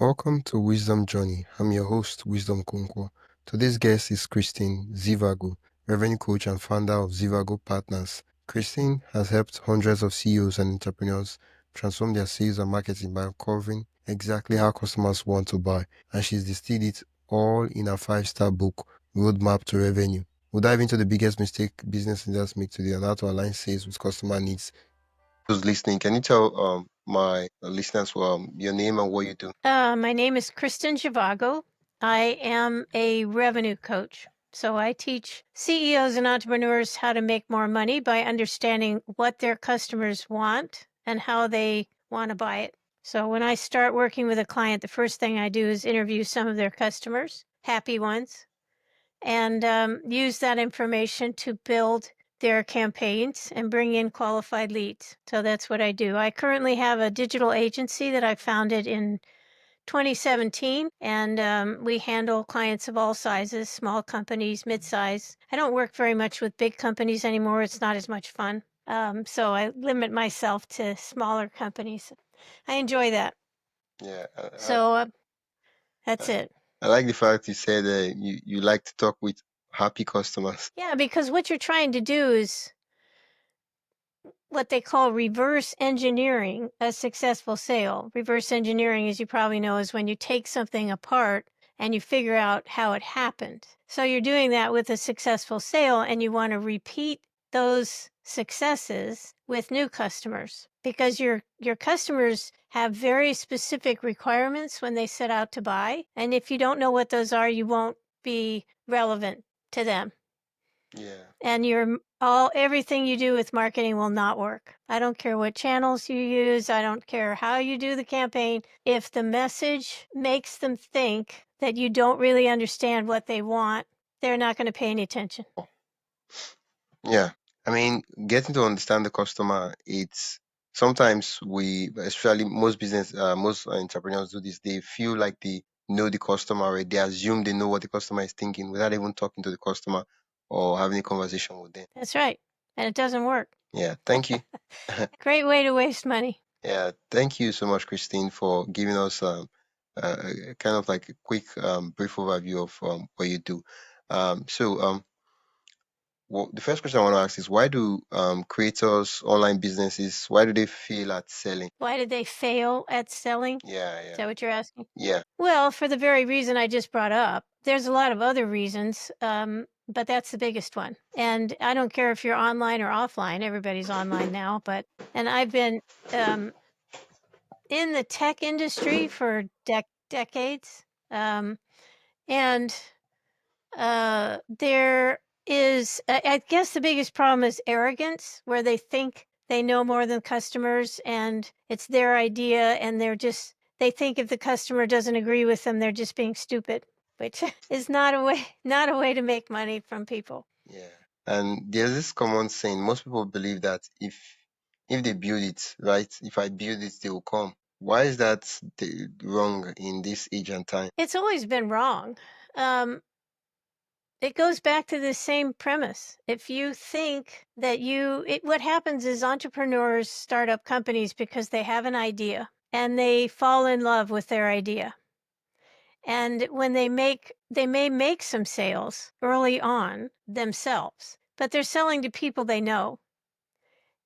Welcome to Wisdom Journey. I'm your host, Wisdom Kunkwa. Today's guest is Kristin Zhivago, revenue coach and founder of Zhivago Partners. Kristin has helped hundreds of CEOs and entrepreneurs transform their sales and marketing by uncovering exactly how customers want to buy, and she's distilled it all in a 5-star book, Roadmap to Revenue. We'll dive into the biggest mistake business leaders make today and how to align sales with customer needs. Who's listening? Can you tell my listeners your name and what you do? My name is Kristin Zhivago. I am a revenue coach. So I teach CEOs and entrepreneurs how to make more money by understanding what their customers want and how they want to buy it. So when I start working with a client, the first thing I do is interview some of their customers, happy ones, and use that information to build their campaigns and bring in qualified leads. So that's what I do. I currently have a digital agency that I founded in 2017, and we handle clients of all sizes, small companies, mid-size. I don't work very much with big companies anymore. It's not as much fun. So I limit myself to smaller companies. I enjoy that. Yeah, So that's it. I like the fact you said you like to talk with happy customers. Yeah, because what you're trying to do is what they call reverse engineering a successful sale. Reverse engineering, as you probably know, is when you take something apart and you figure out how it happened. So you're doing that with a successful sale, and you want to repeat those successes with new customers because your customers have very specific requirements when they set out to buy. And if you don't know what those are, you won't be relevant to them. Yeah. And everything you do with marketing will not work. I don't care what channels you use. I don't care how you do the campaign. If the message makes them think that you don't really understand what they want, they're not going to pay any attention. Yeah. I mean, getting to understand the customer, it's sometimes especially most entrepreneurs do this. They feel like they know the customer already. They assume they know what the customer is thinking without even talking to the customer or having a conversation with them. That's right. And it doesn't work. Yeah. Thank you. Great way to waste money. Yeah. Thank you so much, Christine, for giving us kind of like a quick brief overview of what you do. Well, the first question I want to ask is why do creators, online businesses, why do they fail at selling? Why did they fail at selling? Yeah, Is yeah, that what you're asking? yeah, Well, for the very reason I just brought up. There's a lot of other reasons, but that's the biggest one. And I don't care if you're online or offline. Everybody's online now, and I've been in the tech industry for decades, and there is, I guess, the biggest problem is arrogance, where they think they know more than customers, and it's their idea, and they think if the customer doesn't agree with them, they're just being stupid, which is not a way to make money from people. yeah. And there's this common saying, most people believe that if they build it, right, if I build it, they will come. Why is that wrong in this age and time? It's always been wrong. It goes back to the same premise. If you think that what happens is entrepreneurs start up companies because they have an idea and they fall in love with their idea. And when they may make some sales early on themselves, but they're selling to people they know.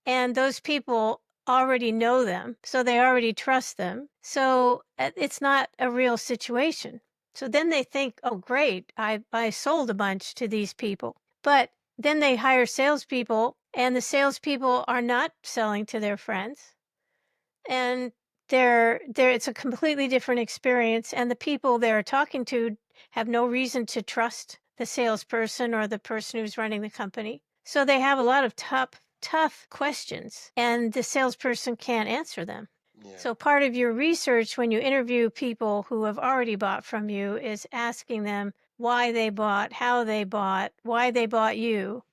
And those people already know them, so they already trust them. So it's not a real situation. So then they think, oh, great, I sold a bunch to these people. But then they hire salespeople, and the salespeople are not selling to their friends. And it's a completely different experience. And the people they're talking to have no reason to trust the salesperson or the person who's running the company. So they have a lot of tough questions, and the salesperson can't answer them. Yeah, So part of your research when you interview people who have already bought from you is asking them why they bought, how they bought, why they bought you.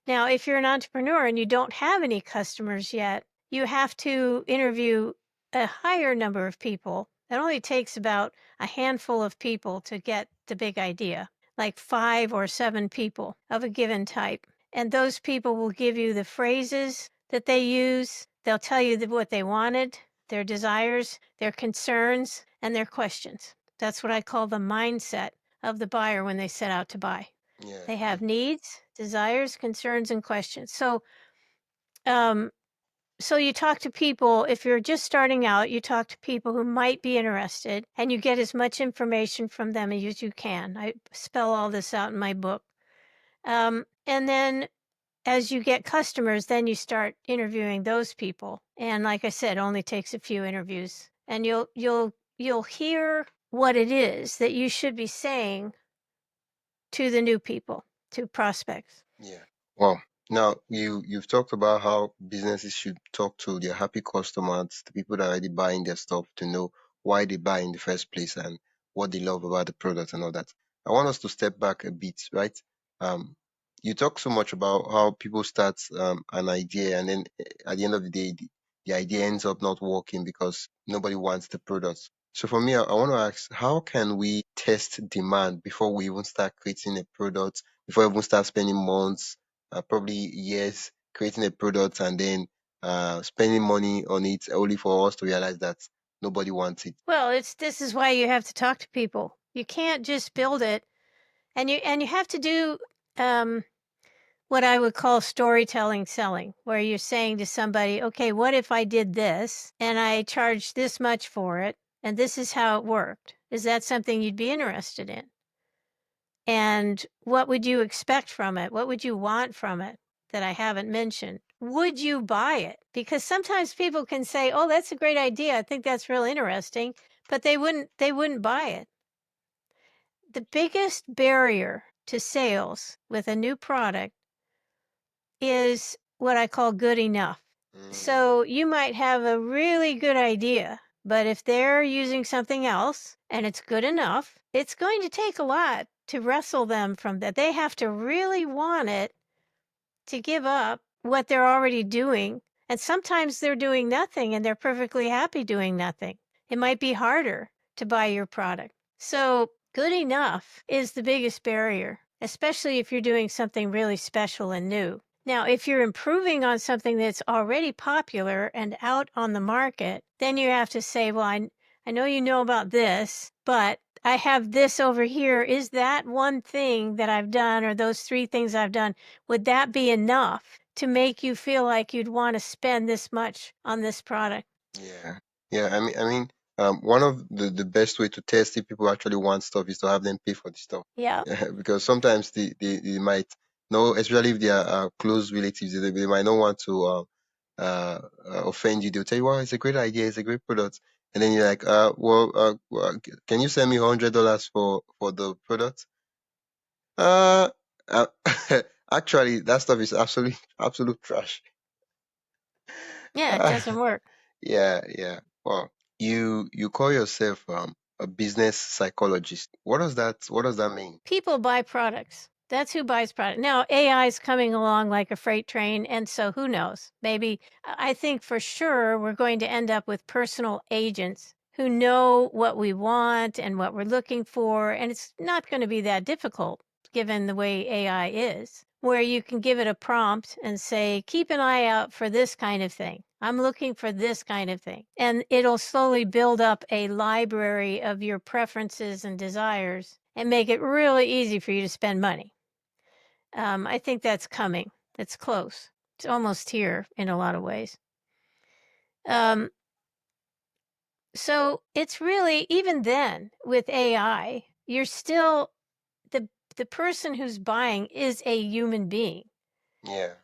Now, if you're an entrepreneur and you don't have any customers yet, you have to interview a higher number of people. It only takes about a handful of people to get the big idea, like 5 or 7 people of a given type. And those people will give you the phrases that they use. They'll tell you what they wanted, their desires, their concerns, and their questions. That's what I call the mindset of the buyer when they set out to buy. Yeah. They have needs, desires, concerns, and questions. Um, so you talk to people, if you're just starting out, you talk to people who might be interested and you get as much information from them as you can. I spell all this out in my book. And then as you get customers, then you start interviewing those people. And like I said, only takes a few interviews. And you'll hear what it is that you should be saying to the new people, to prospects. Yeah. Wow. Now you've talked about how businesses should talk to their happy customers, the people that are already buying their stuff, to know why they buy in the first place and what they love about the product and all that. I want us to step back a bit, right? Um, you talk so much about how people start an idea, and then at the end of the day, the idea ends up not working because nobody wants the product. So for me, I want to ask, how can we test demand before we even start creating a product, before we even start spending months, probably years creating a product, and then spending money on it only for us to realize that nobody wants it? Well, this is why you have to talk to people. You can't just build it, and you have to do um, what I would call storytelling selling, where you're saying to somebody, okay, what if I did this and I charged this much for it, and this is how it worked? Is that something you'd be interested in? And what would you expect from it? What would you want from it that I haven't mentioned? Would you buy it? Because sometimes people can say, "Oh, that's a great idea. I think that's real interesting," but they wouldn't buy it. The biggest barrier to sales with a new product is what I call good enough. Mm, So you might have a really good idea, but if they're using something else and it's good enough, it's going to take a lot to wrestle them from that. They have to really want it to give up what they're already doing. And sometimes they're doing nothing and they're perfectly happy doing nothing. It might be harder to buy your product. So, good enough is the biggest barrier, especially if you're doing something really special and new. Now, if you're improving on something that's already popular and out on the market, then you have to say, well, I know you know about this, but I have this over here. Is that one thing that I've done, or those three things I've done, would that be enough to make you feel like you'd want to spend this much on this product? yeah, yeah. One of the best way to test if people actually want stuff is to have them pay for the stuff. Yeah. Yeah, because sometimes they might know, especially if they are close relatives, they might not want to offend you. They'll tell you, "Well, it's a great idea, it's a great product," and then you're like, can you send me $100 for the product?" Uh, uh Actually, that stuff is absolute trash. Yeah, it doesn't work. Yeah, yeah. Well, you call yourself a business psychologist. What does that mean? People buy products. That's who buys product. Now, AI is coming along like a freight train, and so who knows? Maybe I think for sure we're going to end up with personal agents who know what we want and what we're looking for, and it's not going to be that difficult given the way AI is, where you can give it a prompt and say, "Keep an eye out for this kind of thing. I'm looking for this kind of thing." And it'll slowly build up a library of your preferences and desires and make it really easy for you to spend money. I think that's coming. It's close. It's almost here in a lot of ways. Um, so it's really, even then with AI, you're still the the person who's buying is a human being. Yeah,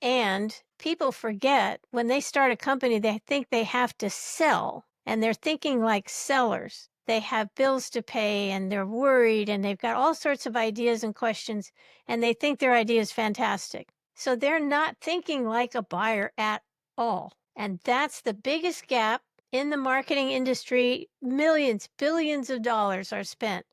And people forget when they start a company, they think they have to sell, and they're thinking like sellers. They have bills to pay and they're worried and they've got all sorts of ideas and questions, and they think their idea is fantastic. So they're not thinking like a buyer at all. And that's the biggest gap in the marketing industry. Millions, billions of dollars are spent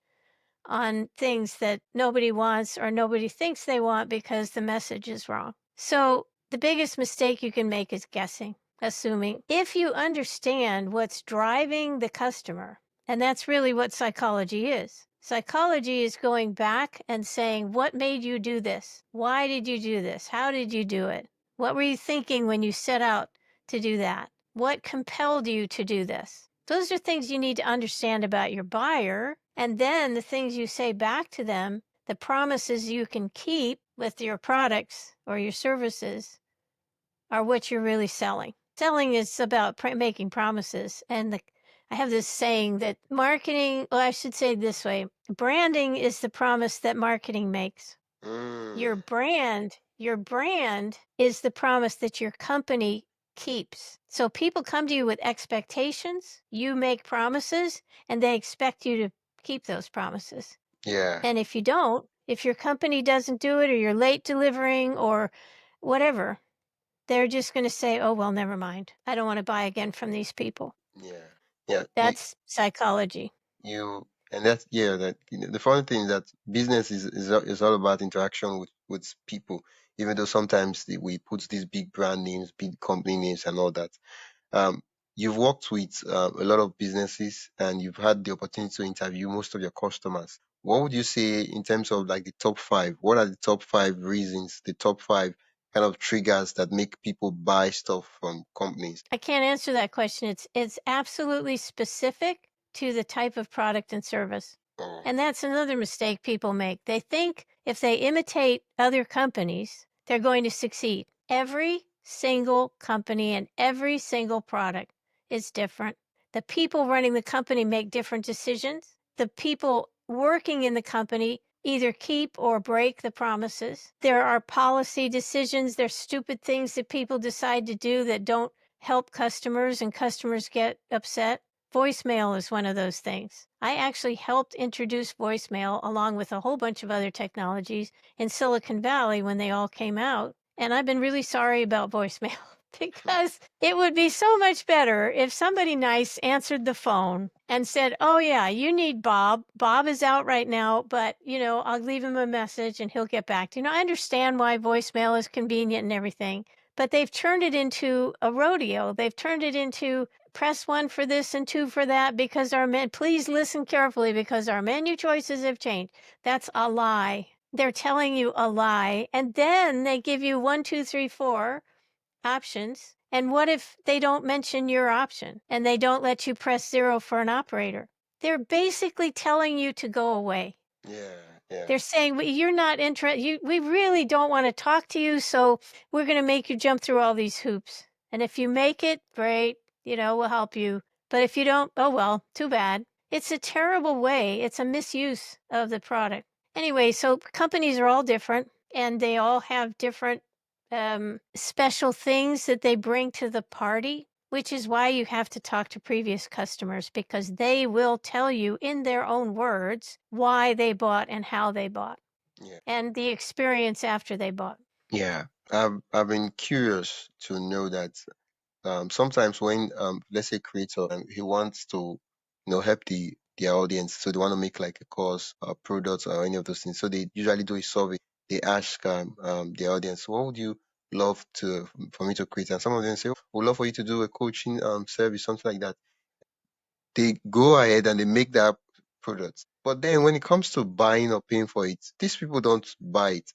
on things that nobody wants or nobody thinks they want because the message is wrong. So the biggest mistake you can make is guessing, assuming. If you understand what's driving the customer, and that's really what psychology is. Psychology is going back and saying, what made you do this? Why did you do this? How did you do it? What were you thinking when you set out to do that? What compelled you to do this? Those are things you need to understand about your buyer. And then the things you say back to them, the promises you can keep with your products or your services are what you're really selling. Selling is about making promises. And I have this saying that marketing, well, I should say it this way, branding is the promise that marketing makes. Your brand is the promise that your company keeps. So people come to you with expectations, you make promises, and they expect you to keep those promises. Yeah. And if you don't, if your company doesn't do it or you're late delivering or whatever, they're just going to say, "Oh, well, never mind. I don't want to buy again from these people." Yeah. Yeah. That's psychology. And that's, yeah, that, the funny thing is that business is all about interaction with people, even though sometimes we put these big brand names, big company names and all that. um you've worked with a lot of businesses, and you've had the opportunity to interview most of your customers. What would you say in terms of like the top five? What are the top five reasons, the top five kind of triggers that make people buy stuff from companies? I can't answer that question. It's absolutely specific to the type of product and service. Oh, And that's another mistake people make. They think if they imitate other companies, they're going to succeed. Every single company and every single product is different. The people running the company make different decisions. The people working in the company either keep or break the promises. There are policy decisions, there's stupid things that people decide to do that don't help customers and customers get upset. Voicemail is one of those things. I actually helped introduce voicemail along with a whole bunch of other technologies in Silicon Valley when they all came out. And I've been really sorry about voicemail because it would be so much better if somebody nice answered the phone and said, "Oh, yeah, you need Bob. Bob is out right now, but, I'll leave him a message and he'll get back to you." I understand why voicemail is convenient and everything, but they've turned it into a rodeo. They've turned it into press one for this and two for that because please listen carefully because our menu choices have changed. That's a lie. They're telling you a lie. And then they give you 1, 2, 3, 4 options. And what if they don't mention your option and they don't let you press 0 for an operator? They're basically telling you to go away. yeah, yeah, They're saying, "You're not interested. We really don't want to talk to you, so we're going to make you jump through all these hoops. And if you make it, great, we'll help you. But if you don't, oh well, too bad." It's a terrible way. It's a misuse of the product. Anyway, so companies are all different, and they all have different special things that they bring to the party, which is why you have to talk to previous customers because they will tell you in their own words why they bought and how they bought yeah. and the experience after they bought. Yeah, I've been curious to know that sometimes when let's say creator he wants to help their audience, so they want to make like a course or product or any of those things, so they usually do a survey. They ask their audience, what would you love to for me to create, and some of them say, oh, we'd love for you to do a coaching service, something like that. They go ahead and they make that product, but then when it comes to buying or paying for it, these people don't buy it.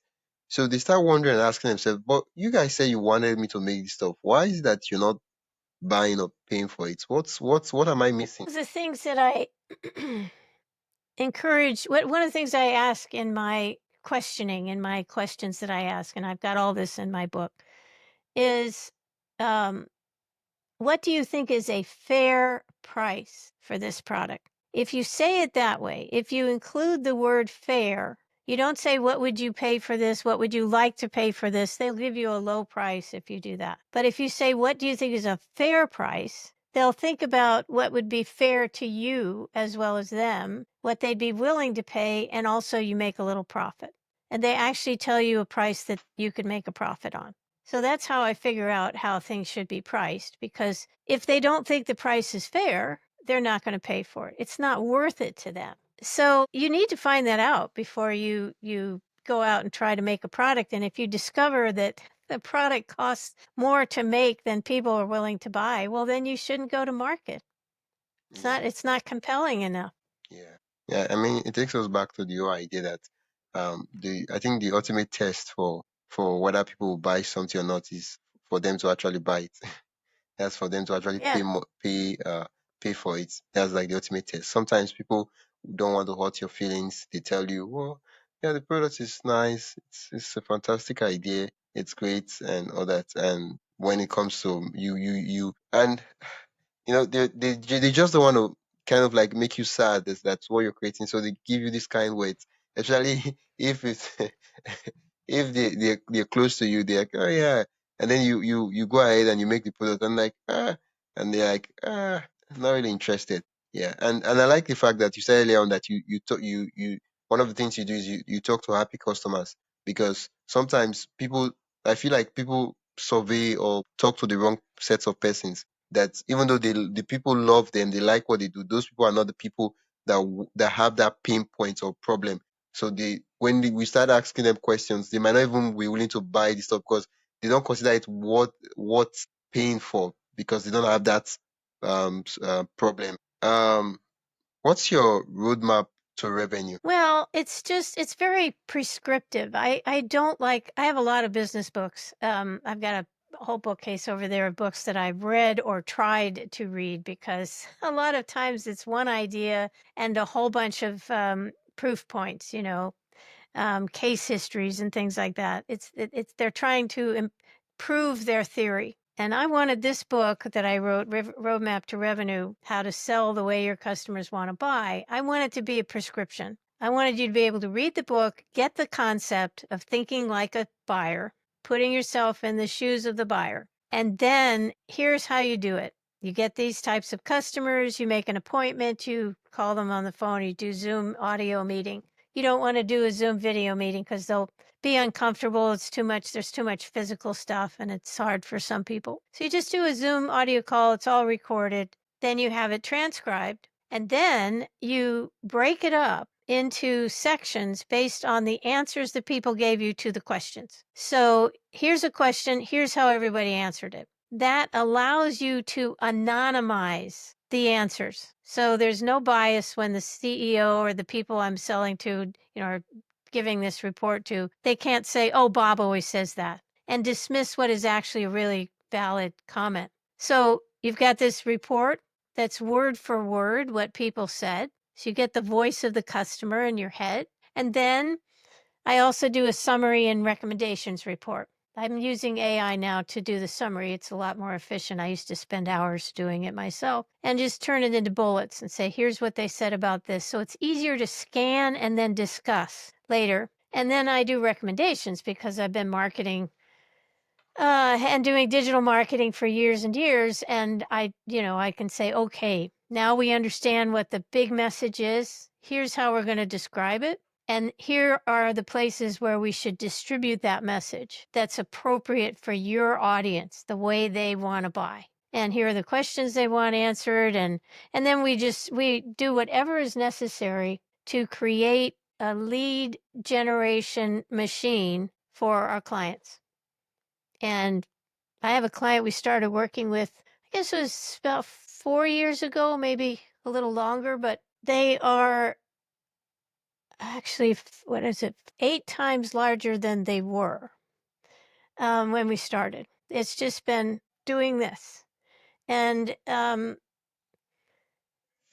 So they start wondering and asking themselves, but you guys say you wanted me to make this stuff. Why is it that you're not buying or paying for it? What am I missing? The things that I encourage, one of the things I ask in my questioning, in my questions that I ask, and I've got all this in my book, is um, what do you think is a fair price for this product? If you say it that way, if you include the word fair, you don't say, "What would you pay for this? What would you like to pay for this?" They'll give you a low price if you do that. But if you say, "What do you think is a fair price?" They'll think about what would be fair to you as well as them, what they'd be willing to pay, and also you make a little profit. And they actually tell you a price that you could make a profit on. So that's how I figure out how things should be priced, because if they don't think the price is fair, they're not going to pay for it. It's not worth it to them. So you need to find that out before you go out and try to make a product. And if you discover that the product costs more to make than people are willing to buy, well, then you shouldn't go to market. Yeah, It's not compelling enough. yeah, yeah. I mean, it takes us back to the whole idea that the I think the ultimate test for whether people will buy something or not is for them to actually buy it. That's for them to actually Yeah. pay pay for it. That's like the ultimate test. Sometimes people don't want to hurt your feelings. They tell you, well, yeah, the product is nice. It's a fantastic idea. It's great and all that. And when it comes to and they just don't want to kind of like make you sad. That's what you're creating. So they give you this kind words, especially if it's if they're close to you. They're like, oh yeah, and then you go ahead and you make the product. And like and they're like not really interested. Yeah, and I like the fact that you said earlier on that you talk you one of the things you do is you talk to happy customers, because sometimes people, I feel like people survey or talk to the wrong sets of persons, that even though the people love them, they like what they do, those people are not the people that have that pain point or problem. So we start asking them questions, they might not even be willing to buy the stuff because they don't consider it worth paying for, because they don't have that problem. What's your roadmap to revenue? Well, it's very prescriptive. I don't like, I have a lot of business books. I've got a whole bookcase over there of books that I've read or tried to read, because a lot of times it's one idea and a whole bunch of proof points, case histories and things like that. It's they're trying to improve their theory. And I wanted this book that I wrote, Roadmap to Revenue: How to Sell the Way Your Customers Want to Buy. I want it to be a prescription. I wanted you to be able to read the book, get the concept of thinking like a buyer, putting yourself in the shoes of the buyer. And then here's how you do it. You get these types of customers, you make an appointment, you call them on the phone, you do Zoom audio meeting. You don't want to do a Zoom video meeting because they'll be uncomfortable. It's too much. There's too much physical stuff and it's hard for some people. So you just do a Zoom audio call. It's all recorded. Then you have it transcribed, and then you break it up into sections based on the answers that people gave you to the questions. So here's a question. Here's how everybody answered it. That allows you to anonymize the answers. So there's no bias when the CEO or the people I'm selling to, are giving this report to. They can't say, oh, Bob always says that, and dismiss what is actually a really valid comment. So you've got this report that's word for word what people said. So you get the voice of the customer in your head. And then I also do a summary and recommendations report. I'm using AI now to do the summary. It's a lot more efficient. I used to spend hours doing it myself, and just turn it into bullets and say, here's what they said about this. So it's easier to scan and then discuss later. And then I do recommendations because I've been marketing and doing digital marketing for years and years. And I can say, okay, now we understand what the big message is. Here's how we're going to describe it. And here are the places where we should distribute that message that's appropriate for your audience, the way they want to buy. And here are the questions they want answered. And then we do whatever is necessary to create a lead generation machine for our clients. And I have a client we started working with, I guess it was about 4 years ago, maybe a little longer, but they are actually, 8 times larger than they were when we started. It's just been doing this. And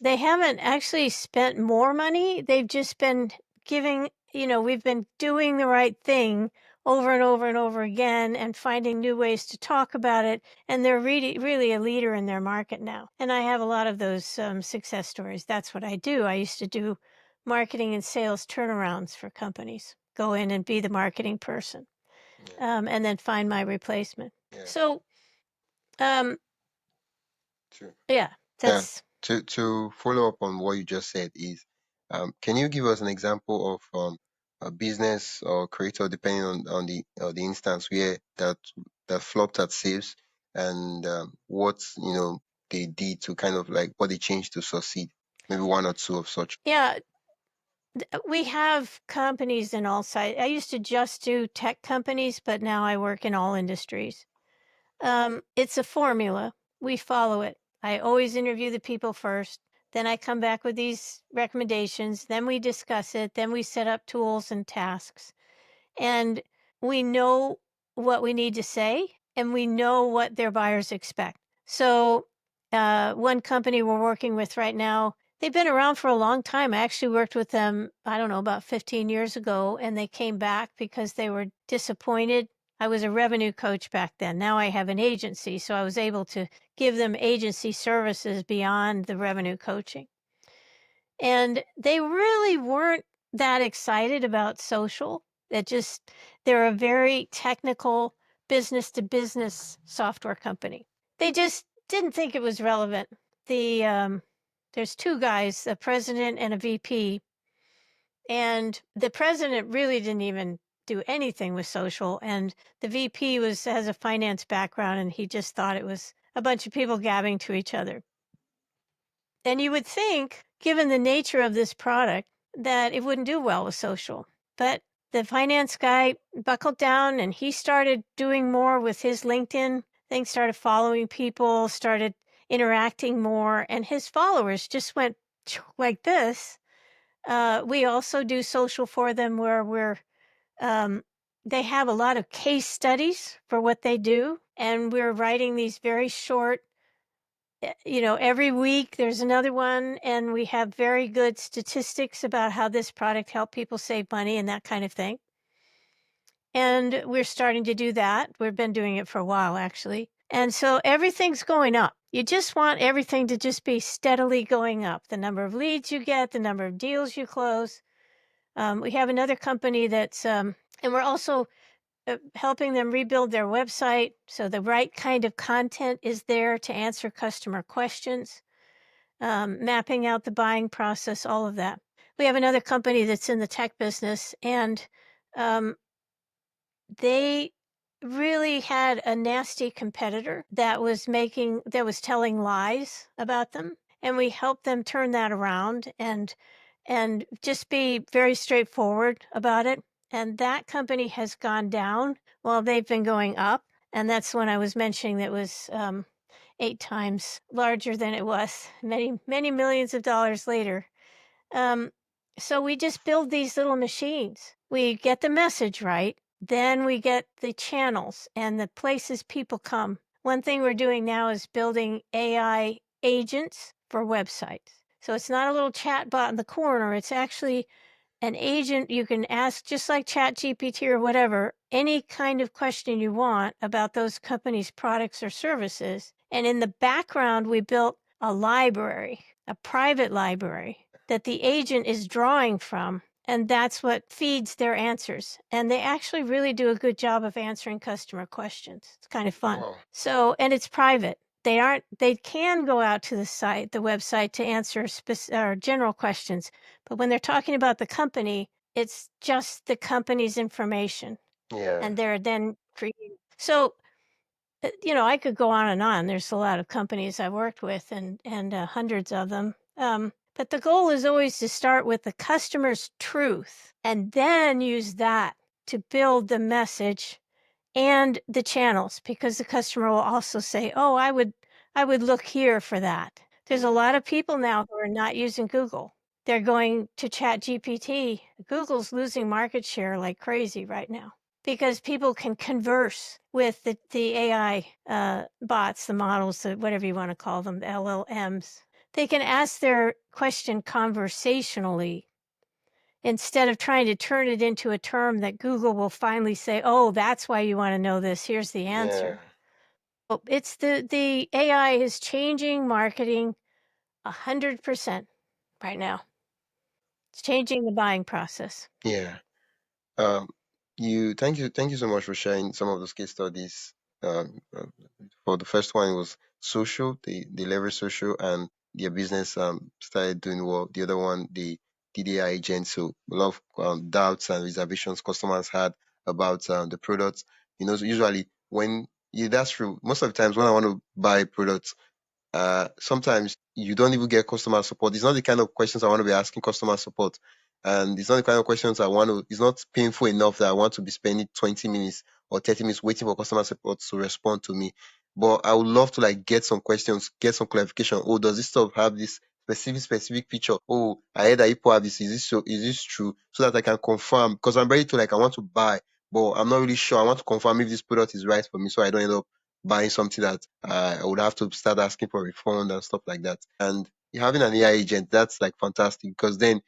they haven't actually spent more money. They've just been giving, we've been doing the right thing over and over and over again and finding new ways to talk about it. And they're really, really a leader in their market now. And I have a lot of those success stories. That's what I do. I used to do marketing and sales turnarounds for companies, go in and be the marketing person, and then find my replacement. Yeah, So, um, true. yeah, Yeah. that's To follow up on what you just said is, can you give us an example of a business or creator, depending on the instance, where that flopped at sales, and what they did to kind of like what they changed to succeed? Maybe one or two of such. yeah. We have companies in all sides. I used to just do tech companies, but now I work in all industries. It's a formula. We follow it. I always interview the people first. Then I come back with these recommendations. Then we discuss it. Then we set up tools and tasks. And we know what we need to say, and we know what their buyers expect. So one company we're working with right now, they've been around for a long time. I actually worked with them, I don't know, about 15 years ago, and they came back because they were disappointed. I was a revenue coach back then. Now I have an agency, so I was able to give them agency services beyond the revenue coaching. And they really weren't that excited about social. They're a very technical business to business software company. They just didn't think it was relevant. There's two guys, a president and a VP, and the president really didn't even do anything with social, and the VP has a finance background, and he just thought it was a bunch of people gabbing to each other. And you would think, given the nature of this product, that it wouldn't do well with social. But the finance guy buckled down and he started doing more with his LinkedIn thing, started following people, started interacting more, and his followers just went like this. We also do social for them where they have a lot of case studies for what they do, and we're writing these very short, every week there's another one, and we have very good statistics about how this product helped people save money and that kind of thing. And we're starting to do that. We've been doing it for a while, actually. And so everything's going up. You just want everything to just be steadily going up. The number of leads you get, the number of deals you close. We have another company that's, and we're also helping them rebuild their website so the right kind of content is there to answer customer questions, mapping out the buying process, all of that. We have another company that's in the tech business, and they really had a nasty competitor that was telling lies about them, and we helped them turn that around and just be very straightforward about it. And that company has gone down while they've been going up, and that's when I was mentioning that it was 8 times larger than it was many, many millions of dollars later. So we just build these little machines. We get the message right, then we get the channels and the places people come. One thing we're doing now is building AI agents for websites. So it's not a little chat bot in the corner. It's actually an agent you can ask, just like ChatGPT or whatever, any kind of question you want about those companies' products or services. And in the background, we built a library, a private library that the agent is drawing from. And that's what feeds their answers. And they actually really do a good job of answering customer questions. It's kind of fun. Wow. So, and it's private. They can go out to the website to answer general questions. But when they're talking about the company, it's just the company's information. Yeah. And they're then creating. So, I could go on and on. There's a lot of companies I've worked with and hundreds of them. But the goal is always to start with the customer's truth and then use that to build the message and the channels, because the customer will also say, oh, I would look here for that. There's a lot of people now who are not using Google. They're going to ChatGPT. Google's losing market share like crazy right now because people can converse with the AI bots, the models, whatever you want to call them, the LLMs. They can ask their question conversationally instead of trying to turn it into a term that Google will finally say, oh, that's why you want to know this. Here's the answer. Well, it's the AI is changing marketing 100% right now. It's changing the buying process. Yeah. Um, thank you so much for sharing some of those case studies. For the first one, it was social, they leverage social and their business started doing well. The other one, the DDI agent, so a lot of doubts and reservations customers had about the products. So usually when that's true. Most of the times when I want to buy products, sometimes you don't even get customer support. It's not the kind of questions I want to be asking customer support. And it's not the kind of questions it's not painful enough that I want to be spending 20 minutes or 30 minutes waiting for customer support to respond to me. But I would love to like get some questions, get some clarification. Oh, does this stuff have this specific feature? Oh, I heard that people have this. Is this true? So that I can confirm, because I'm ready to I want to buy, but I'm not really sure. I want to confirm if this product is right for me so I don't end up buying something that I would have to start asking for a refund and stuff like that. And having an AI agent, that's like fantastic, because then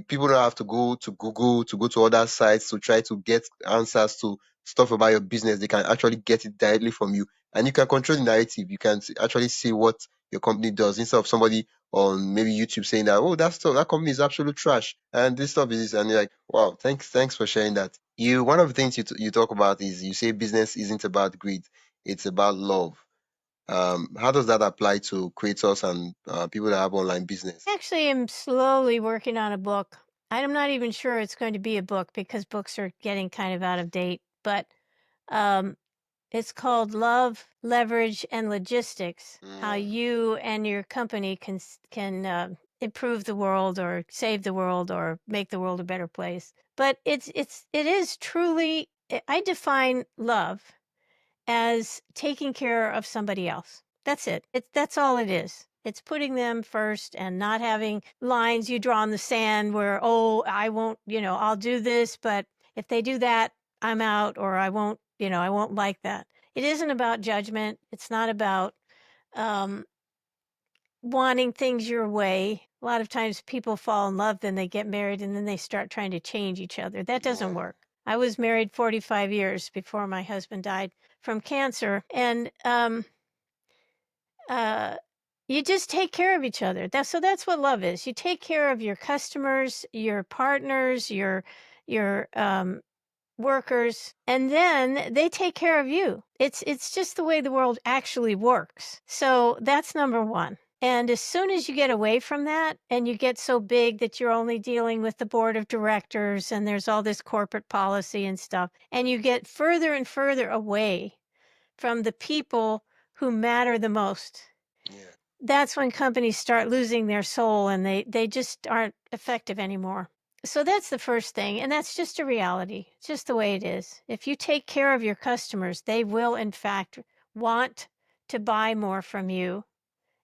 people don't have to go to Google, to go to other sites to try to get answers to stuff about your business. They can actually get it directly from you, and you can control the narrative. You can actually see what your company does, instead of somebody on maybe YouTube saying that, oh, that stuff, that company is absolute trash, and this stuff is, and you're like, wow, thanks for sharing that. One of the things you talk about is, you say business isn't about greed, it's about love. How does that apply to creators and people that have online business? Actually, I'm slowly working on a book. I'm not even sure it's going to be a book because books are getting kind of out of date, but um, it's called Love, Leverage, and Logistics: How You and Your Company can improve the world or save the world or make the world a better place. But it is truly, I define love as taking care of somebody else. That's it. That's all it is. It's putting them first and not having lines you draw in the sand where, oh, I won't, I'll do this, but if they do that, I'm out, or I won't, I won't like that. It isn't about judgment. It's not about um, wanting things your way. A lot of times people fall in love, then they get married, and then they start trying to change each other. That doesn't work. I was married 45 years before my husband died from cancer, and uh, you just take care of each other. That's what love is. You take care of your customers, your partners, your workers, and then they take care of you. It's just the way the world actually works. So that's number one. And as soon as you get away from that and you get so big that you're only dealing with the board of directors and there's all this corporate policy and stuff, and you get further and further away from the people who matter the most, Yeah. that's when companies start losing their soul and they just aren't effective anymore. So that's the first thing. And that's just a reality. It's just the way it is. If you take care of your customers, they will, in fact, want to buy more from you,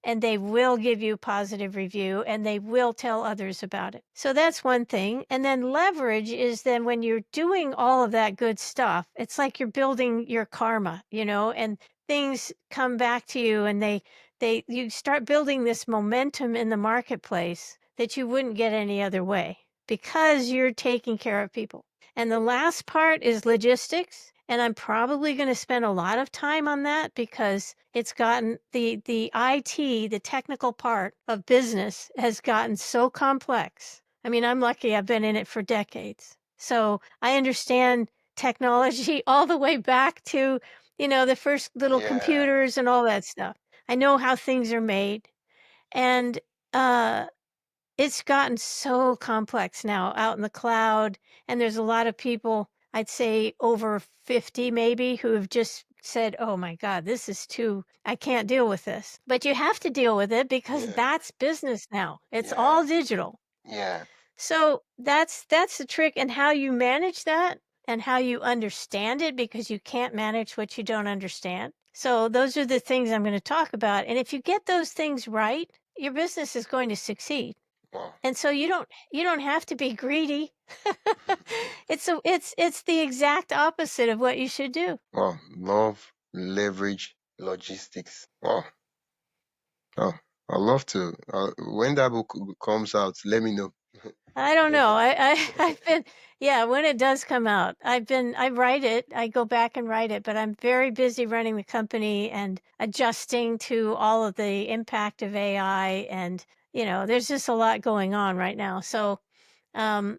and they will give you a positive review, and they will tell others about it. So that's one thing. And then leverage is then when you're doing all of that good stuff, it's like you're building your karma, and things come back to you, and you start building this momentum in the marketplace that you wouldn't get any other way because you're taking care of people. And the last part is logistics. And I'm probably going to spend a lot of time on that because it's gotten the IT, the technical part of business has gotten so complex. I mean, I'm lucky I've been in it for decades. So I understand technology all the way back to, the first little computers and all that stuff. I know how things are made. And uh it's gotten so complex now out in the cloud, and there's a lot of people, I'd say over 50 maybe, who have just said, "Oh my God, this is I can't deal with this." But you have to deal with it because that's business now. It's all digital. Yeah. So that's the trick, and how you manage that and how you understand it, because you can't manage what you don't understand. So those are the things I'm going to talk about. And if you get those things right, your business is going to succeed. Wow. And so you don't have to be greedy. It's the exact opposite of what you should do. Wow. Love, leverage, logistics. Wow. Oh, I'd love to. When that book comes out, let me know. I don't know. I've been, yeah, when it does come out, I write it, I go back and write it, but I'm very busy running the company and adjusting to all of the impact of AI. And, there's just a lot going on right now. So, um,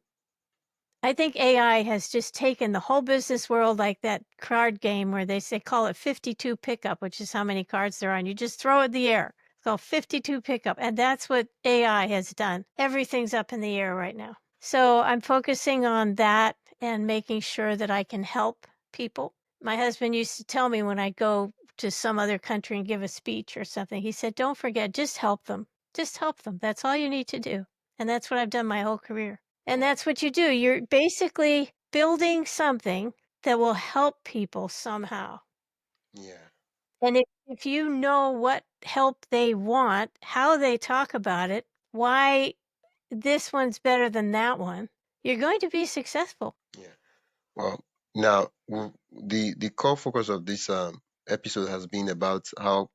I think AI has just taken the whole business world, like that card game where they say call it 52 pickup, which is how many cards there are, and you just throw it in the air. It's called 52 pickup. And that's what AI has done. Everything's up in the air right now. So I'm focusing on that and making sure that I can help people. My husband used to tell me when I go to some other country and give a speech or something, he said, don't forget, just help them. Just help them. That's all you need to do. And that's what I've done my whole career. And that's what you do. You're basically building something that will help people somehow. Yeah. And if you know what help they want, how they talk about it, why this one's better than that one, you're going to be successful. Yeah. Well, now the core focus of this episode has been about how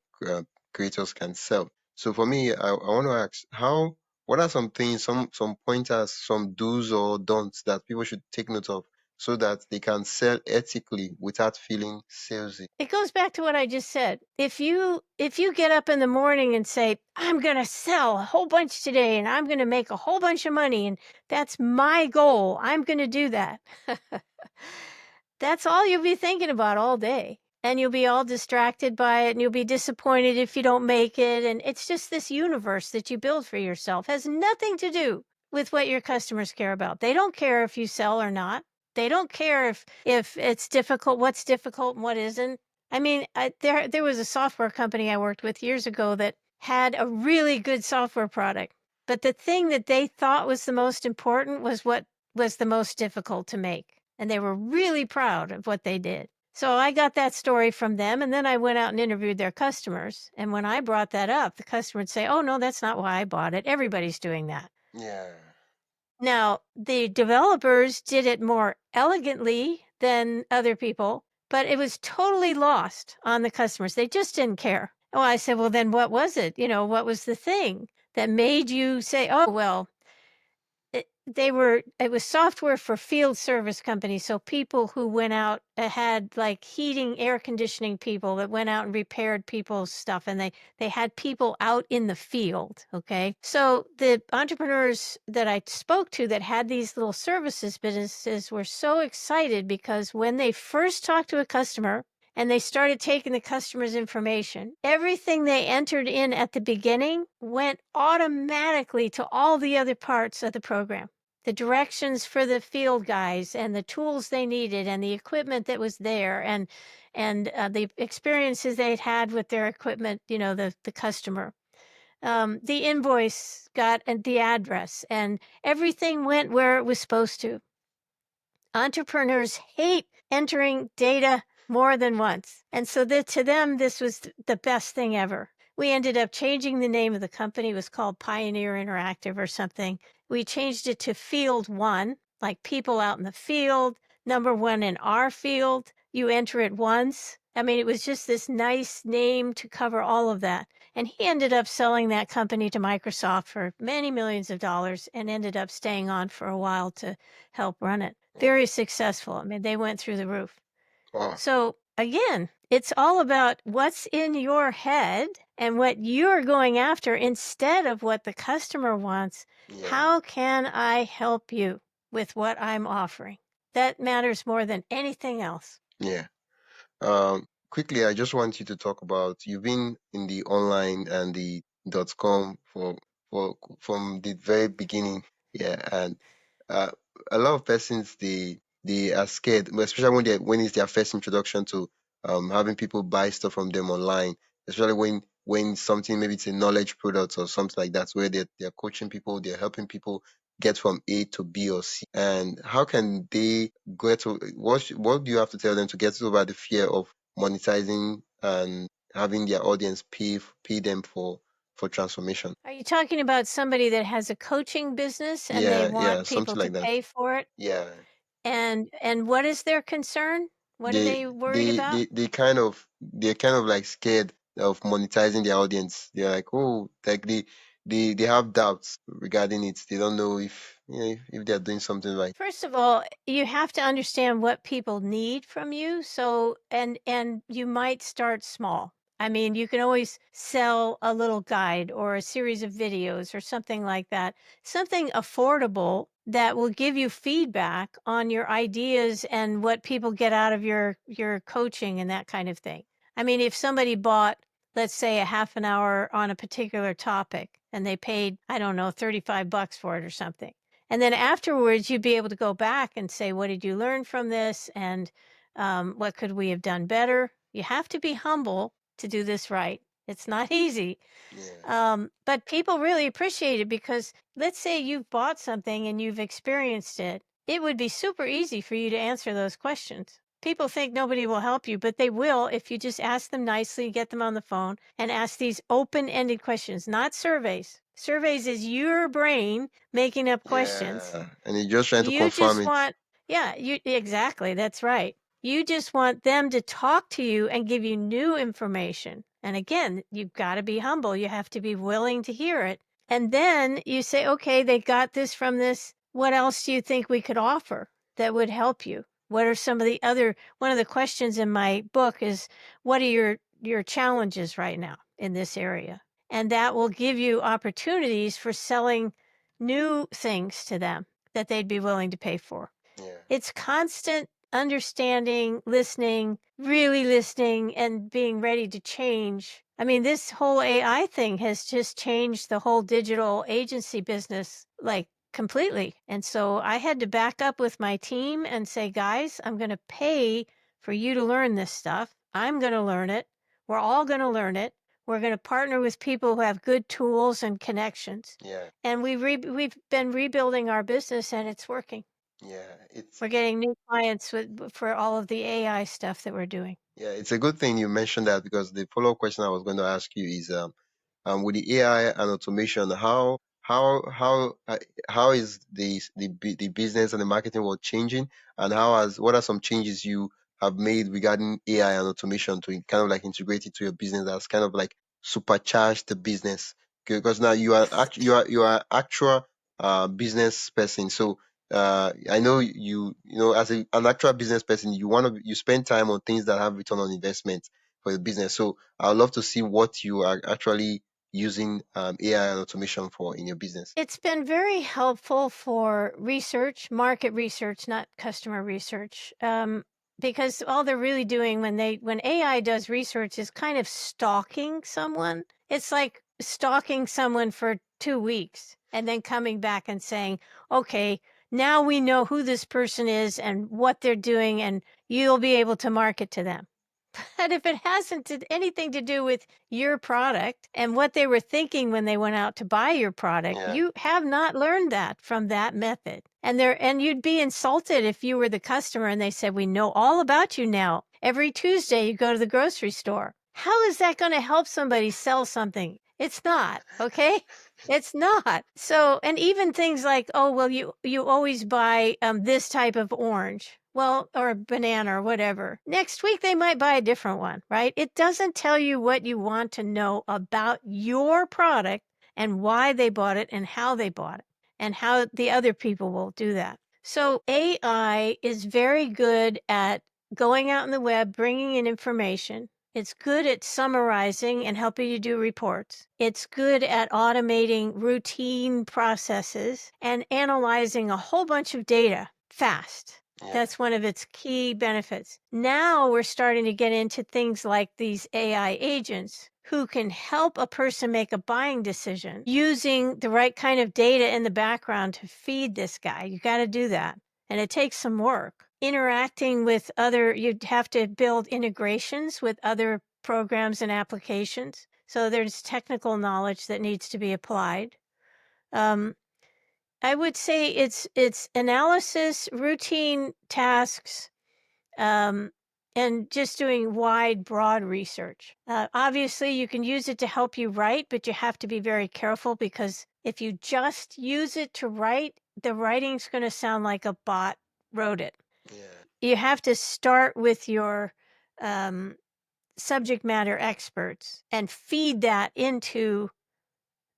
creators can sell. So for me, I want to ask how. What are some things, some pointers, some do's or don'ts that people should take note of so that they can sell ethically without feeling salesy? It goes back to what I just said. If you get up in the morning and say, "I'm going to sell a whole bunch today and I'm going to make a whole bunch of money and that's my goal. I'm going to do that." That's all you'll be thinking about all day. And you'll be all distracted by it and you'll be disappointed if you don't make it. And it's just this universe that you build for yourself. Has nothing to do with what your customers care about. They don't care if you sell or not. They don't care if it's difficult, what's difficult and what isn't. I mean, there was a software company I worked with years ago that had a really good software product. But the thing that they thought was the most important was what was the most difficult to make. And they were really proud of what they did. So I got that story from them, and then I went out and interviewed their customers. And when I brought that up, the customer would say, "Oh, no, that's not why I bought it. Everybody's doing that." Yeah. Now, the developers did it more elegantly than other people, but it was totally lost on the customers. They just didn't care. Oh, I said, "Well, then what was it? What was the thing that made you say, oh, well, it was software for field service companies, so people who went out had like heating, air conditioning people that went out and repaired people's stuff, and they had people out in the field, okay? So the entrepreneurs that I spoke to that had these little services businesses were so excited because when they first talked to a customer and they started taking the customer's information, everything they entered in at the beginning went automatically to all the other parts of the program. The directions for the field guys and the tools they needed and the equipment that was there and the experiences they'd had with their equipment, the customer. The invoice got the address and everything went where it was supposed to. Entrepreneurs hate entering data more than once. And so to them, this was the best thing ever. We ended up changing the name of the company. It was called Pioneer Interactive or something. We changed it to Field One, like people out in the field, number one in our field. You enter it once. I mean, it was just this nice name to cover all of that. And he ended up selling that company to Microsoft for many millions of dollars and ended up staying on for a while to help run it. Very successful. I mean, they went through the roof. Wow. So again, it's all about what's in your head and what you're going after instead of what the customer wants. Yeah. How can I help you with what I'm offering? That matters more than anything else. Yeah. Quickly, I just want you to talk about you've been in the online and the .com for from the very beginning. Yeah, and uh, a lot of persons they are scared, especially when it's their first introduction to having people buy stuff from them online, especially when something maybe it's a knowledge product or something like that, where they're coaching people, they're helping people get from A to B or C. And how can they get to what do you have to tell them to get over the fear of monetizing and having their audience pay them for transformation? Are you talking about somebody that has a coaching business and they Yeah, yeah, want people something to like that. pay for it? Yeah. And what is their concern? What are they they worried they about? they they're kind of like scared of monetizing their audience. They're like, oh, like they have doubts regarding it. They don't know if if they're doing something right. First of all, you have to understand what people need from you. So, and you might start small. I mean, you can always sell a little guide or a series of videos or something like that. Something affordable that will give you feedback on your ideas and what people get out of your coaching and that kind of thing. I mean, if somebody bought, let's say, a half an hour on a particular topic and they paid, I don't know, $35 for it or something, and then afterwards, you'd be able to go back and say, what did you learn from this? And what could we have done better? You have to be humble to do this right. It's not easy. Yeah. But people really appreciate it because let's say you've bought something and you've experienced it. It would be super easy for you to answer those questions. People think nobody will help you, but they will if you just ask them nicely, get them on the phone, and ask these open ended questions, not surveys. Surveys is your brain making up questions. Yeah. And you're just trying to You confirm just it. want, yeah, exactly. That's right. You just want them to talk to you and give you new information. And again, you've got to be humble. You have to be willing to hear it. And then you say, okay, they got this from this. What else do you think we could offer that would help you? What are some of the other, one of the questions in my book is, what are your challenges right now in this area? And that will give you opportunities for selling new things to them that they'd be willing to pay for. Yeah. It's constant understanding, listening, really listening, and being ready to change. I mean, this whole AI thing has just changed the whole digital agency business like completely. And so I had to back up with my team and say, guys, I'm going to pay for you to learn this stuff. I'm going to learn it. We're all going to learn it. We're going to partner with people who have good tools and connections. Yeah. And we've been rebuilding our business and it's working. Yeah. It's We're getting new clients for all of the AI stuff that we're doing. yeah, it's a good thing you mentioned that, because the follow-up question I was going to ask you is with the AI and automation, how is the business and the marketing world changing, and what are some changes you have made regarding AI and automation to kind of like integrate it to your business that's kind of like supercharged the business? Because now you are actual business person, so I know as an actual business person, you spend time on things that have return on investment for the business. So I would love to see what you are actually using AI and automation for in your business. It's been very helpful for research, market research, not customer research, because all they're really doing when AI does research is kind of stalking someone. It's like stalking someone for 2 weeks and then coming back and saying, okay, now we know who this person is and what they're doing, and you'll be able to market to them. But if it hasn't anything to do with your product and what they were thinking when they went out to buy your product, Yeah, you have not learned that from that method. And you'd be insulted if you were the customer and they said, "We know all about you now. Every Tuesday you go to the grocery store." How is that going to help somebody sell something? It's not, okay? It's not. So, and even things like, oh, well, you always buy this type of orange. Well, or banana or whatever. Next week they might buy a different one, right? It doesn't tell you what you want to know about your product and why they bought it and how they bought it and how the other people will do that. So AI is very good at going out in the web, bringing in information. It's good at summarizing and helping you do reports. It's good at automating routine processes and analyzing a whole bunch of data fast. yeah, That's one of its key benefits. Now we're starting to get into things like these AI agents who can help a person make a buying decision using the right kind of data in the background to feed this guy. You got to do that. And it takes some work. Interacting with you'd have to build integrations with other programs and applications. So there's technical knowledge that needs to be applied. I would say it's analysis, routine tasks, and just doing wide, broad research. Obviously, you can use it to help you write, but you have to be very careful because if you just use it to write, the writing's going to sound like a bot wrote it. yeah, You have to start with your um, subject matter experts and feed that into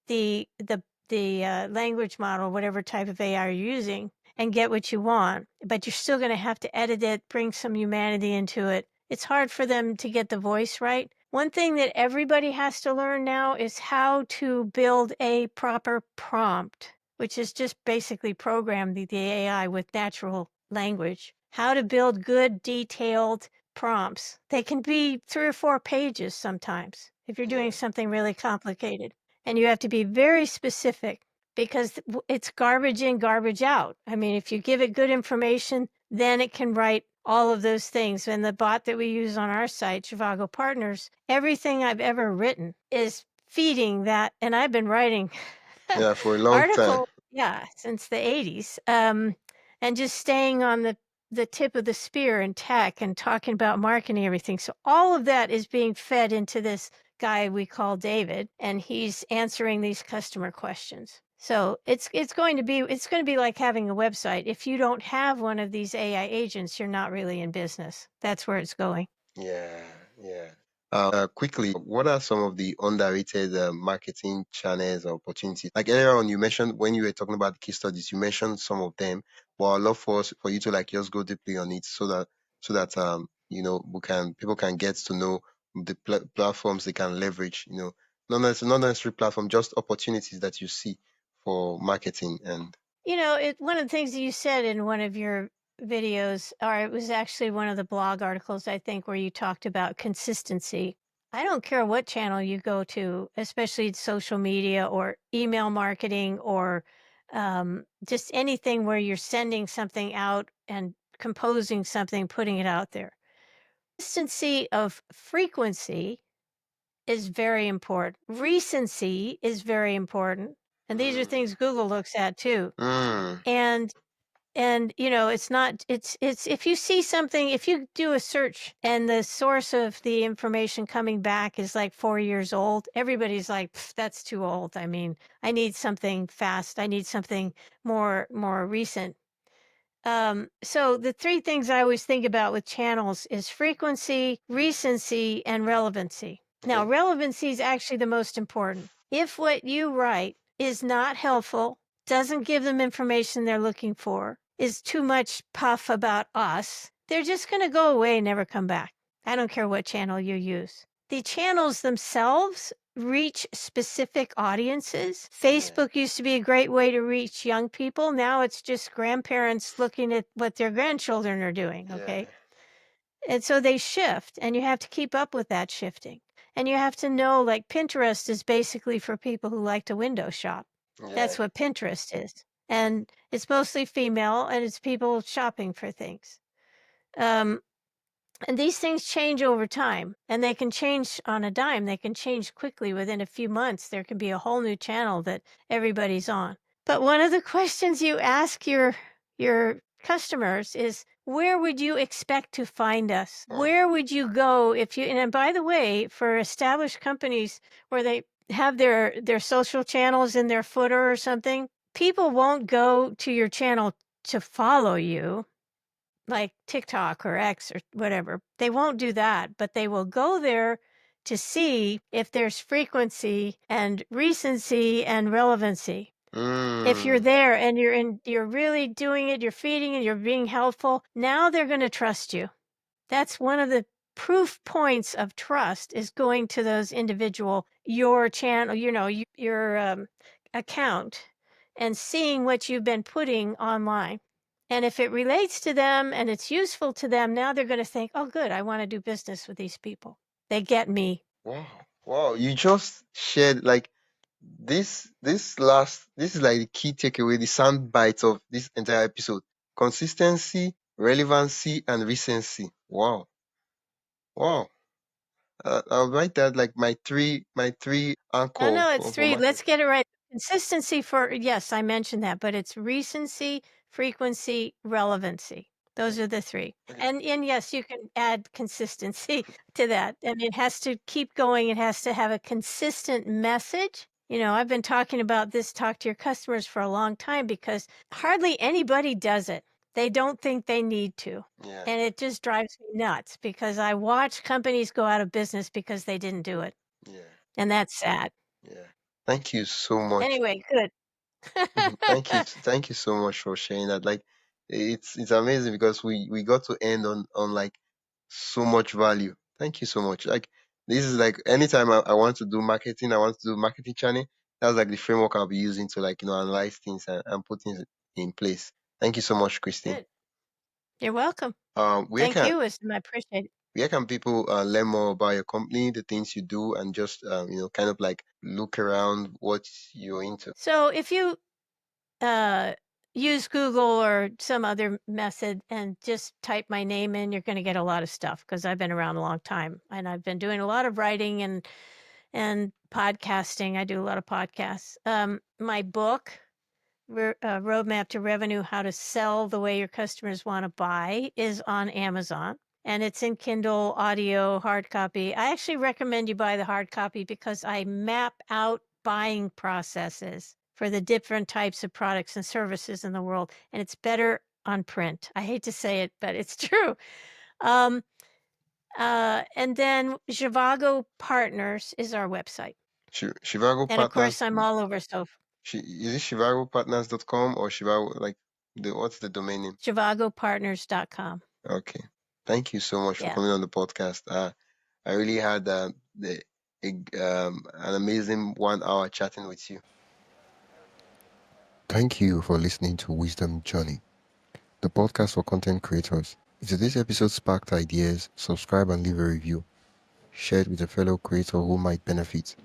the the the language model, whatever type of AI you're using, and get what you want. But you're still going to have to edit it, bring some humanity into it. It's hard for them to get the voice right. One thing that everybody has to learn now is how to build a proper prompt, which is just basically program the AI with natural language. How to build good, detailed prompts. They can be 3 or 4 pages sometimes if you're doing yeah, something really complicated. And you have to be very specific because it's garbage in, garbage out. I mean, if you give it good information, then it can write all of those things. And the bot that we use on our site, Zhivago Partners, everything I've ever written is feeding that. And I've been writing yeah, for a long time. article, yeah, since the 80s. And just staying on the tip of the spear in tech and talking about marketing everything. So all of that is being fed into this guy we call David, and he's answering these customer questions. So it's going to be like having a website. If you don't have one of these AI agents, you're not really in business. That's where it's going. Yeah, yeah. Quickly, what are some of the underrated marketing channels or opportunities? Like earlier on, you mentioned when you were talking about the case studies, you mentioned some of them, but I'd love for you to like just go deeply on it so that we can people can get to know the platforms they can leverage. Not necessarily platform, just opportunities that you see for marketing and. One of the things that you said in one of your videos, or it was actually one of the blog articles, I think, where you talked about consistency. I don't care what channel you go to, especially social media or email marketing or just anything where you're sending something out and composing something, putting it out there. Consistency of frequency is very important. Recency is very important. And these are things Google looks at too. Mm, And it's not it's if you see something, if you do a search and the source of the information coming back is like 4 years old, everybody's like, "Pff, that's too old. I mean, I need something fast. I need something more recent." So the three things I always think about with channels is frequency, recency, and relevancy. Now, okay. relevancy is actually the most important. If what you write is not helpful, doesn't give them information they're looking for, is too much puff about us, they're just going to go away and never come back. I don't care what channel you use. The channels themselves reach specific audiences. Facebook used to be a great way to reach young people. Now it's just grandparents looking at what their grandchildren are doing. Yeah. Okay. And so they shift, and you have to keep up with that shifting. And you have to know, like, Pinterest is basically for people who like to window shop. Yeah. That's what Pinterest is. And it's mostly female, and it's people shopping for things. Um, and these things change over time, and they can change on a dime. They can change quickly. Within a few months, there can be a whole new channel that everybody's on. But one of the questions you ask your customers is, where would you expect to find us? Oh. Where would you go if you, and by the way, for established companies where they have their social channels in their footer or something, people won't go to your channel to follow you like TikTok or X or whatever. They won't do that, but they will go there to see if there's frequency and recency and relevancy. If you're Mm. there and you're really doing it, you're feeding it, you're being helpful, now they're going to trust you. That's one of the proof points of trust is going to those individual, your channel, your account and seeing what you've been putting online. And if it relates to them and it's useful to them, now they're going to think, oh, good, I want to do business with these people. They get me. Wow. Wow. You just shared like this is like the key takeaway, the sound bites of this entire episode. Consistency, relevancy, and recency. Wow. Wow. I'll write that like my three Oh, anchor no, it's for three. market. Let's get it right. Consistency for, yes, I mentioned that, but it's recency, frequency, relevancy. Those are the three. Okay. And yes, you can add consistency to that. And it has to keep going. It has to have a consistent message. I've been talking about this, talk to your customers for a long time because hardly anybody does it. They don't think they need to. Yeah. And it just drives me nuts because I watch companies go out of business because they didn't do it. Yeah. And that's sad. Yeah. Thank you so much. Anyway, good. Thank you so much for sharing that. Like, it's amazing because we got to end on like so much value. Thank you so much. Like, this is like anytime I want to do marketing, I want to do marketing channel. That's like the framework I'll be using to like analyze things and put things in place. Thank you so much, Christine. Good. You're welcome. Where Thank can you, Wisdom. I appreciate it. people learn more about your company, the things you do, and just kind of like look around what you're into? So if you uh, use Google or some other method and just type my name in, you're going to get a lot of stuff because I've been around a long time and I've been doing a lot of writing and podcasting. I do a lot of podcasts. My book, Roadmap to Revenue: How to Sell the Way Your Customers Want to Buy, is on Amazon. And it's in Kindle, audio, hard copy. I actually recommend you buy the hard copy because I map out buying processes for the different types of products and services in the world, and it's better on print. I hate to say it, but it's true. And then Zhivago Partners is our website. Zhivago And of Partners. course, I'm all over Is it ZhivagoPartners.com or what's the domain name? ZhivagoPartners.com. Okay. Thank you so much for Yeah. coming on the podcast. I really had an amazing 1 hour chatting with you. Thank you for listening to Wisdom Journey, the podcast for content creators. If today's episode sparked ideas, subscribe and leave a review. Share it with a fellow creator who might benefit.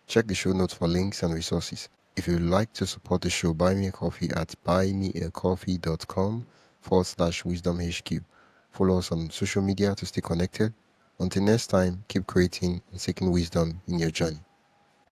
Check the show notes for links and resources. If you'd like to support the show, buy me a coffee at buymeacoffee.com/wisdomhq. Follow us on social media to stay connected. Until next time, keep creating and seeking wisdom in your journey.